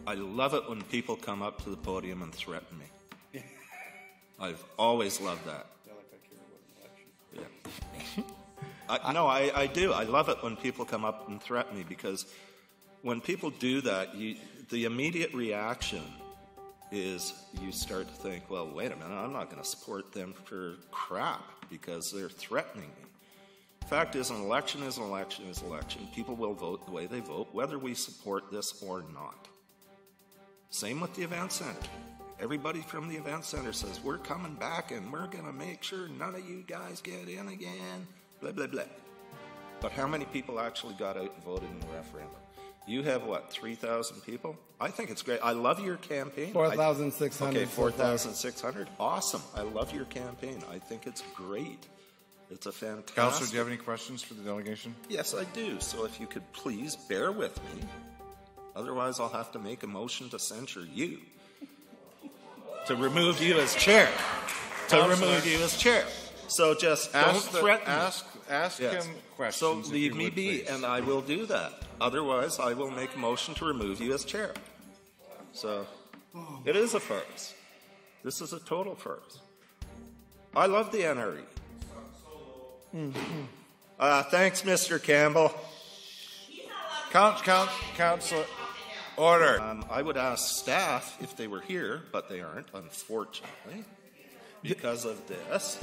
I love it when people come up to the podium and threaten me. I've always loved that. Yeah. No, I do. I love it when people come up and threaten me, because when people do that, the immediate reaction is you start to think, well, wait a minute, I'm not going to support them for crap because they're threatening me. Fact is, an election is an election is an election. People will vote the way they vote, whether we support this or not. Same with the event center. Everybody from the event center says, we're coming back and we're going to make sure none of you guys get in again, blah, blah, blah. But how many people actually got out and voted in the referendum? You have, what, 3,000 people? I think it's great. I love your campaign. 4,600. Okay, 4,600. Awesome. I love your campaign. I think it's great. It's a fantastic... Councillor, do you have any questions for the delegation? Yes, I do. So if you could please bear with me. Otherwise, I'll have to make a motion to censure you. To remove you as chair. Remove you as chair. So just don't threaten me. Ask him questions. So leave me be, and I will do that. Otherwise, I will make a motion to remove you as chair. So it is a farce. This is a total farce. I love the NRE. Thanks, Mr. Campbell. Councillor, order. I would ask staff if they were here, but they aren't, unfortunately, because of this.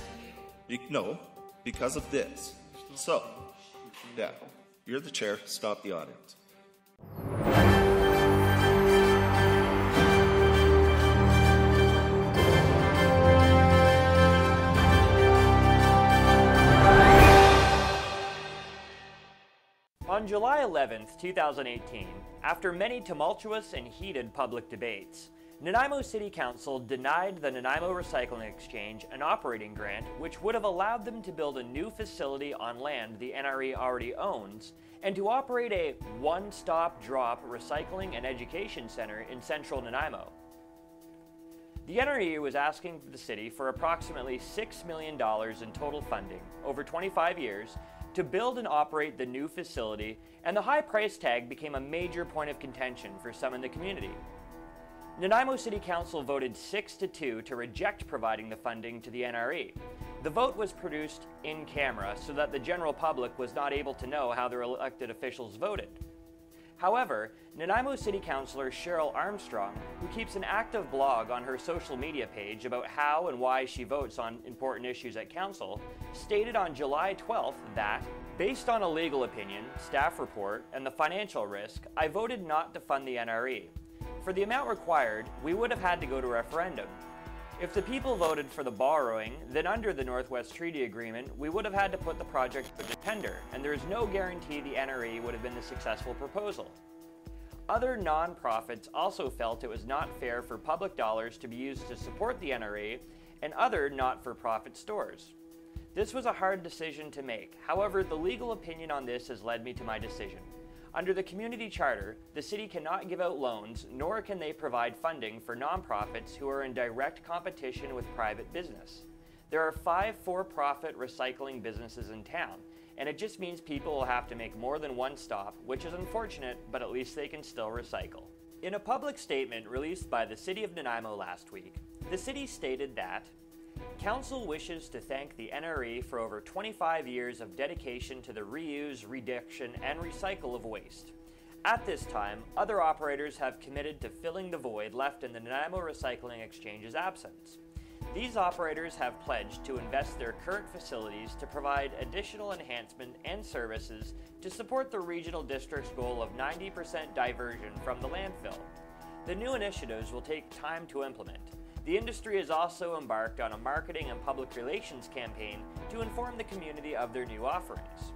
No, because of this. So, yeah, you're the chair. Stop the audience. On July 11th, 2018, after many tumultuous and heated public debates, Nanaimo City Council denied the Nanaimo Recycling Exchange an operating grant which would have allowed them to build a new facility on land the NRE already owns and to operate a one-stop-drop recycling and education center in central Nanaimo. The NRE was asking the city for approximately $6 million in total funding over 25 years to build and operate the new facility, and the high price tag became a major point of contention for some in the community. Nanaimo City Council voted 6-2 to reject providing the funding to the NRE. The vote was produced in camera so that the general public was not able to know how their elected officials voted. However, Nanaimo City Councillor Sheryl Armstrong, who keeps an active blog on her social media page about how and why she votes on important issues at Council, stated on July 12th that, based on a legal opinion, staff report, and the financial risk, I voted not to fund the NRE. For the amount required, we would have had to go to referendum. If the people voted for the borrowing, then under the Northwest Treaty Agreement, we would have had to put the project to tender, and there is no guarantee the NRE would have been the successful proposal. Other non-profits also felt it was not fair for public dollars to be used to support the NRE and other not-for-profit stores. This was a hard decision to make. However, the legal opinion on this has led me to my decision. Under the community charter, the city cannot give out loans, nor can they provide funding for nonprofits who are in direct competition with private business. There are 5 for-profit recycling businesses in town, and it just means people will have to make more than one stop, which is unfortunate, but at least they can still recycle. In a public statement released by the City of Nanaimo last week, the city stated that Council wishes to thank the NRE for over 25 years of dedication to the reuse, reduction, and recycle of waste. At this time, other operators have committed to filling the void left in the Nanaimo Recycling Exchange's absence. These operators have pledged to invest their current facilities to provide additional enhancement and services to support the regional district's goal of 90% diversion from the landfill. The new initiatives will take time to implement. The industry has also embarked on a marketing and public relations campaign to inform the community of their new offerings.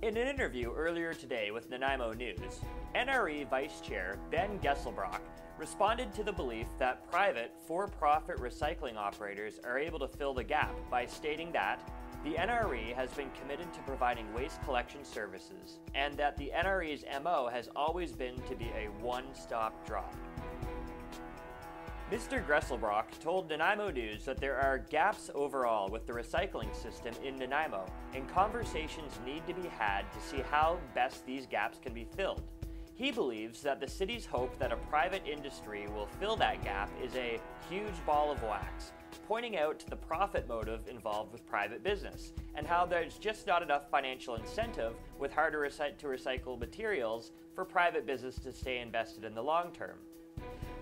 In an interview earlier today with Nanaimo News, NRE Vice-Chair Ben Geselbracht responded to the belief that private, for-profit recycling operators are able to fill the gap by stating that the NRE has been committed to providing waste collection services and that the NRE's MO has always been to be a one-stop drop. Mr. Geselbracht told Nanaimo News that there are gaps overall with the recycling system in Nanaimo, and conversations need to be had to see how best these gaps can be filled. He believes that the city's hope that a private industry will fill that gap is a huge ball of wax, pointing out to the profit motive involved with private business, and how there's just not enough financial incentive with harder to recycle materials for private business to stay invested in the long term.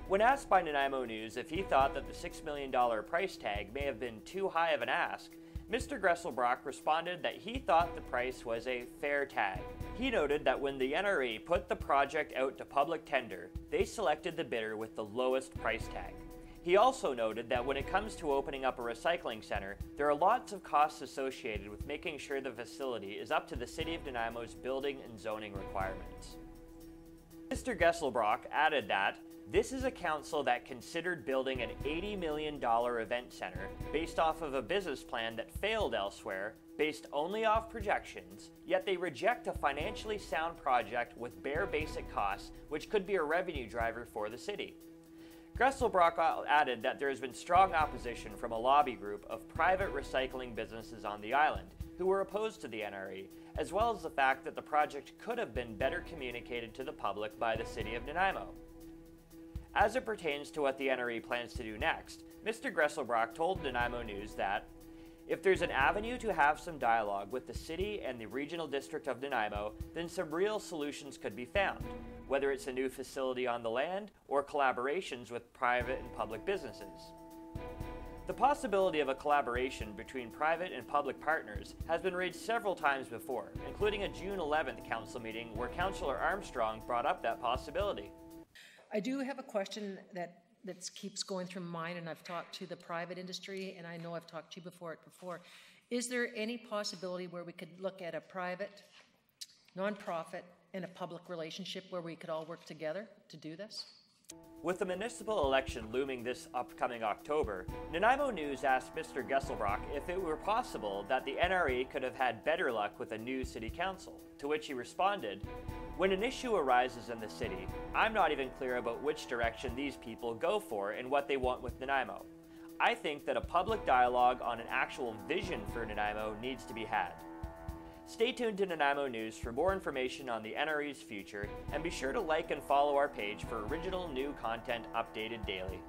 When asked by Nanaimo News if he thought that the $6 million price tag may have been too high of an ask, Mr. Geselbracht responded that he thought the price was a fair tag. He noted that when the NRE put the project out to public tender, they selected the bidder with the lowest price tag. He also noted that when it comes to opening up a recycling center, there are lots of costs associated with making sure the facility is up to the City of Nanaimo's building and zoning requirements. Mr. Geselbracht added that this is a council that considered building an $80 million event center based off of a business plan that failed elsewhere, based only off projections, yet they reject a financially sound project with bare basic costs, which could be a revenue driver for the city. Geselbracht added that there has been strong opposition from a lobby group of private recycling businesses on the island who were opposed to the NRE, as well as the fact that the project could have been better communicated to the public by the City of Nanaimo. As it pertains to what the NRE plans to do next, Mr. Geselbracht told Nanaimo News that if there's an avenue to have some dialogue with the city and the regional district of Nanaimo, then some real solutions could be found, whether it's a new facility on the land or collaborations with private and public businesses. The possibility of a collaboration between private and public partners has been raised several times before, including a June 11th council meeting where Councillor Armstrong brought up that possibility. I do have a question that keeps going through my mind, and I've talked to the private industry, and I know I've talked to you before. Is there any possibility where we could look at a private, nonprofit, and a public relationship where we could all work together to do this? With the municipal election looming this upcoming October, Nanaimo News asked Mr. Geselbracht if it were possible that the NRE could have had better luck with a new city council, to which he responded, "When an issue arises in the city, I'm not even clear about which direction these people go for and what they want with Nanaimo. I think that a public dialogue on an actual vision for Nanaimo needs to be had." Stay tuned to Nanaimo News for more information on the NRE's future, and be sure to like and follow our page for original new content updated daily.